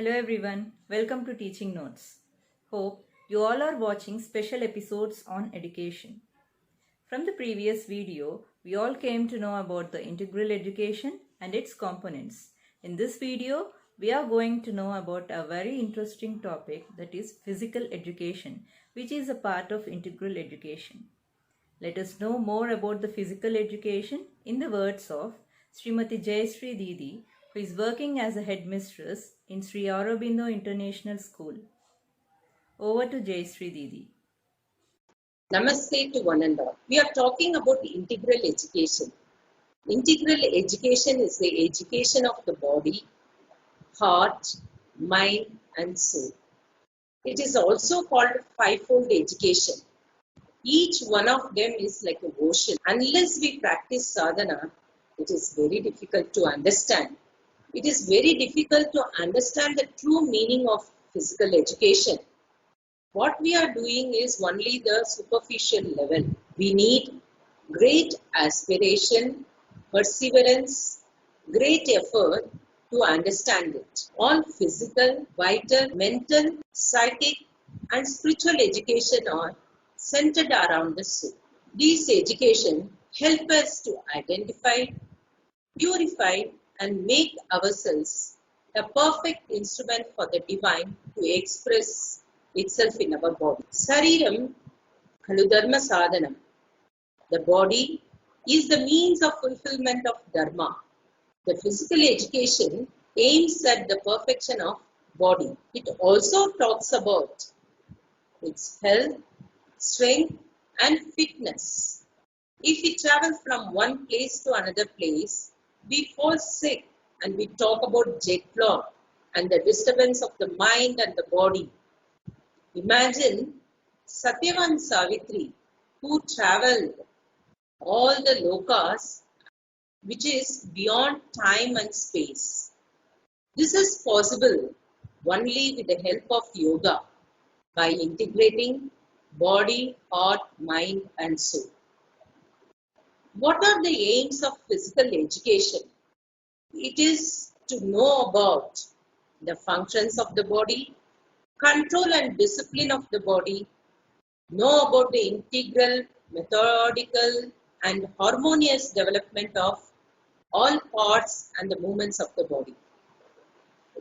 Hello everyone, welcome to Teaching Notes. Hope you all are watching special episodes on education. From the previous video, we all came to know about the integral education and its components. In this video, we are going to know about a very interesting topic, that is physical education, which is a part of integral education. Let us know more about the physical education in the words of Srimati Jayashree Didi, who is working as a headmistress in Sri Aurobindo International School. Over to Jayashree Didi. Namaste to one and all. We are talking about integral education. Integral education is the education of the body, heart, mind, and soul. It is also called fivefold education. Each one of them is like an ocean. Unless we practice sadhana, it is very difficult to understand. It is very difficult to understand the true meaning of physical education. What we are doing is only the superficial level. We need great aspiration, perseverance, great effort to understand it. All physical, vital, mental, psychic, and spiritual education are centered around the soul. These education help us to identify, purify, and make ourselves a perfect instrument for the divine to express itself in our body. Sariram khalu dharma sadhanam. The body is the means of fulfillment of dharma. The physical education aims at the perfection of body. It also talks about its health, strength, and fitness. If we travel from one place to another place, we fall sick and we talk about jet lag and the disturbance of the mind and the body. Imagine Satyavan Savitri, who traveled all the lokas, which is beyond time and space. This is possible only with the help of yoga, by integrating body, heart, mind, and soul. What are the aims of physical education? It is to know about the functions of the body, control and discipline of the body, know about the integral, methodical, and harmonious development of all parts and the movements of the body,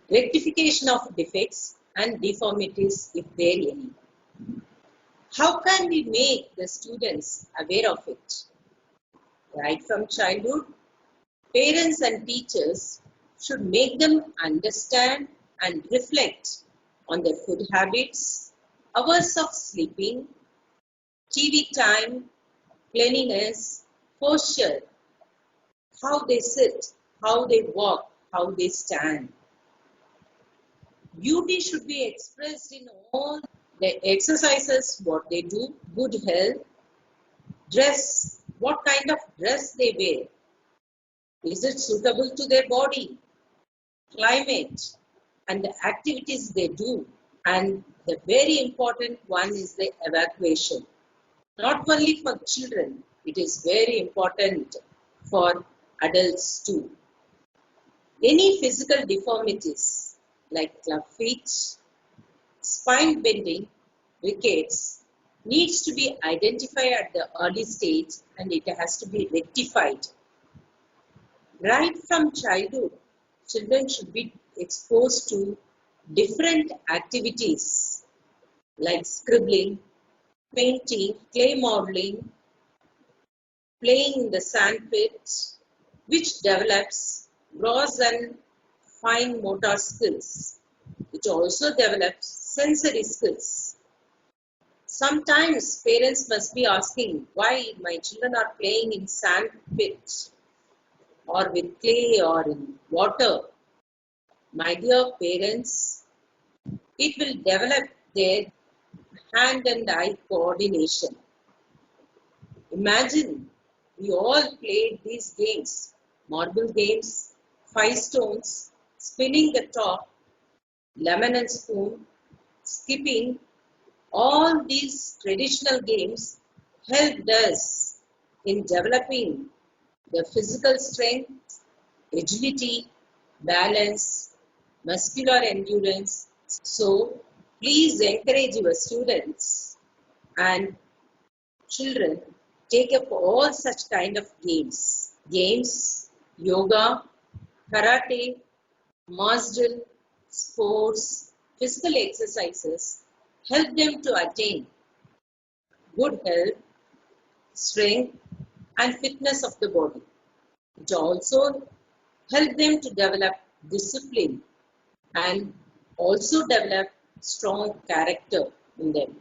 rectification of defects and deformities if there are any. How can we make the students aware of it? Right from childhood, parents and teachers should make them understand and reflect on their food habits, hours of sleeping, TV time, cleanliness, posture, how they sit, how they walk, how they stand. Beauty should be expressed in all the exercises, what they do, good health, dress, what kind of dress they wear. Is it suitable to their body, climate, and the activities they do? And the very important one is the evacuation. Not only for children, it is very important for adults too. Any physical deformities like club feet, spine bending, rickets needs to be identified at the early stage and it has to be rectified. Right from childhood, children should be exposed to different activities like scribbling, painting, clay modeling, playing in the sandpit, which develops gross and fine motor skills. It also develops sensory skills. Sometimes parents must be asking why my children are playing in sandpit or with clay or in water. My dear parents, it will develop their hand and eye coordination. Imagine we all played these games, marble games, 5 stones, spinning the top, lemon and spoon, skipping. All these traditional games helped us in developing the physical strength, agility, balance, muscular endurance. So please encourage your students and children take up all such kind of games. Games, yoga, karate, martial, sports, physical exercises help them to attain good health, strength, and fitness of the body. It also help them to develop discipline and also develop strong character in them.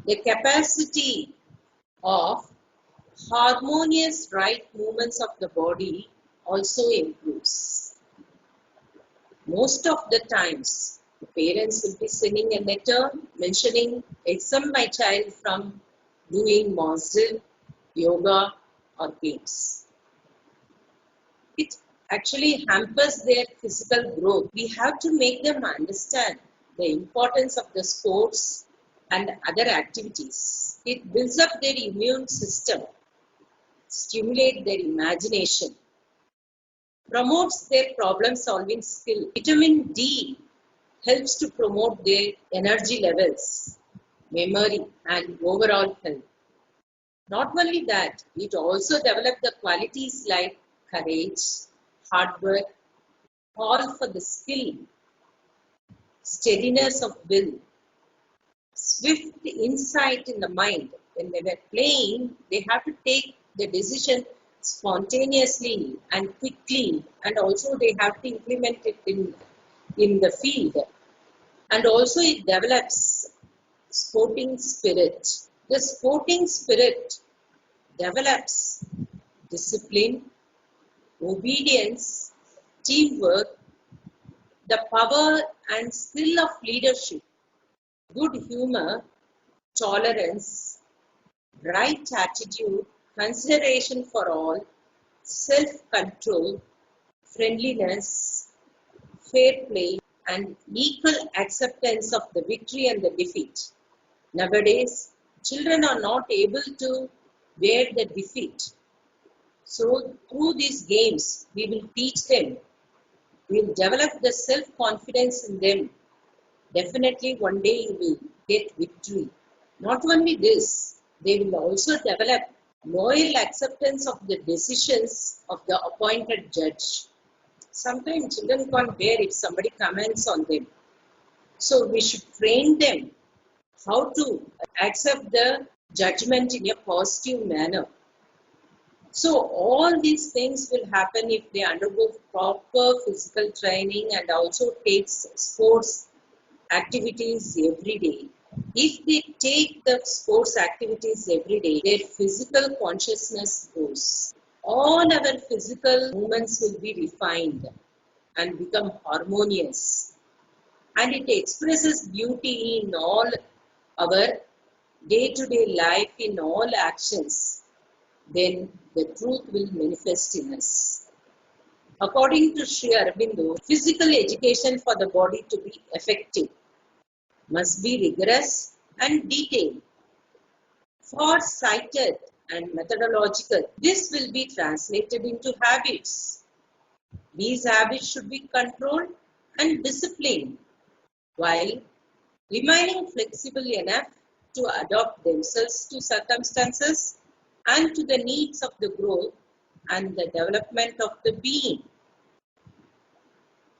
The capacity of harmonious right movements of the body also improves. Most of the times, the parents will be sending a letter mentioning, exempt my child from doing martial, yoga, or games. It actually hampers their physical growth. We have to make them understand the importance of the sports and other activities. It builds up their immune system, stimulates their imagination, promotes their problem solving skill. Vitamin D helps to promote their energy levels, memory, and overall health. Not only that, it also develops the qualities like courage, hard work, all for the skill, steadiness of will, swift insight in the mind. When they were playing, they have to take the decision spontaneously and quickly, and also they have to implement it in the field. And also it develops sporting spirit. The sporting spirit develops discipline, obedience, teamwork, the power and skill of leadership, good humor, tolerance, right attitude, consideration for all, self-control, friendliness, fair play, and equal acceptance of the victory and the defeat. Nowadays, children are not able to bear the defeat. So, through these games, we will teach them, we will develop the self-confidence in them. Definitely, one day you will get victory. Not only this, they will also develop loyal acceptance of the decisions of the appointed judge. Sometimes children can't bear if somebody comments on them. So we should train them how to accept the judgment in a positive manner. So all these things will happen if they undergo proper physical training and also take sports activities every day. If they take the sports activities every day, their physical consciousness grows. All our physical movements will be refined and become harmonious. And it expresses beauty in all our day-to-day life, in all actions. Then the truth will manifest in us. According to Sri Aurobindo, physical education for the body to be effective must be rigorous and detailed, far-sighted and methodological. This will be translated into habits. These habits should be controlled and disciplined, while remaining flexible enough to adapt themselves to circumstances and to the needs of the growth and the development of the being.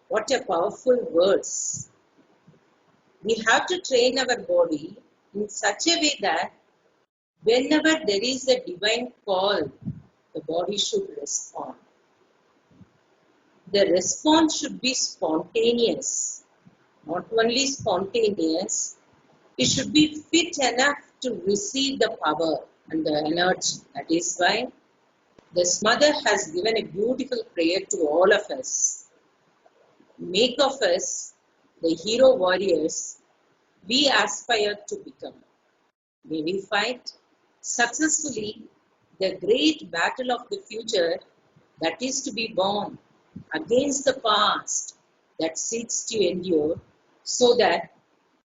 What a powerful words. We have to train our body in such a way that whenever there is a divine call, the body should respond. The response should be spontaneous. Not only spontaneous, it should be fit enough to receive the power and the energy. That is why this mother has given a beautiful prayer to all of us. Make of us the hero warriors we aspire to become. May we fight successfully the great battle of the future that is to be born against the past that seeks to endure, so that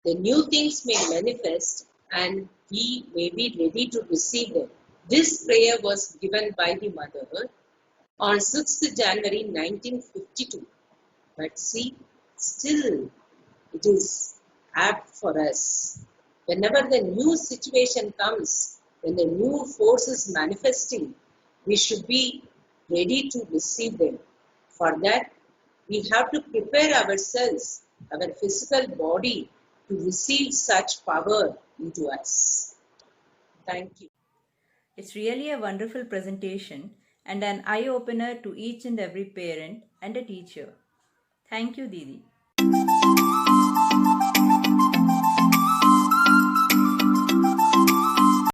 the new things may manifest and we may be ready to receive them. This prayer was given by the mother on 6th January 1952. But see, still it is apt for us. Whenever the new situation comes, when the new force is manifesting, we should be ready to receive them. For that, we have to prepare ourselves, our physical body, to receive such power into us. Thank you. It's really a wonderful presentation and an eye opener to each and every parent and a teacher. Thank you, Didi.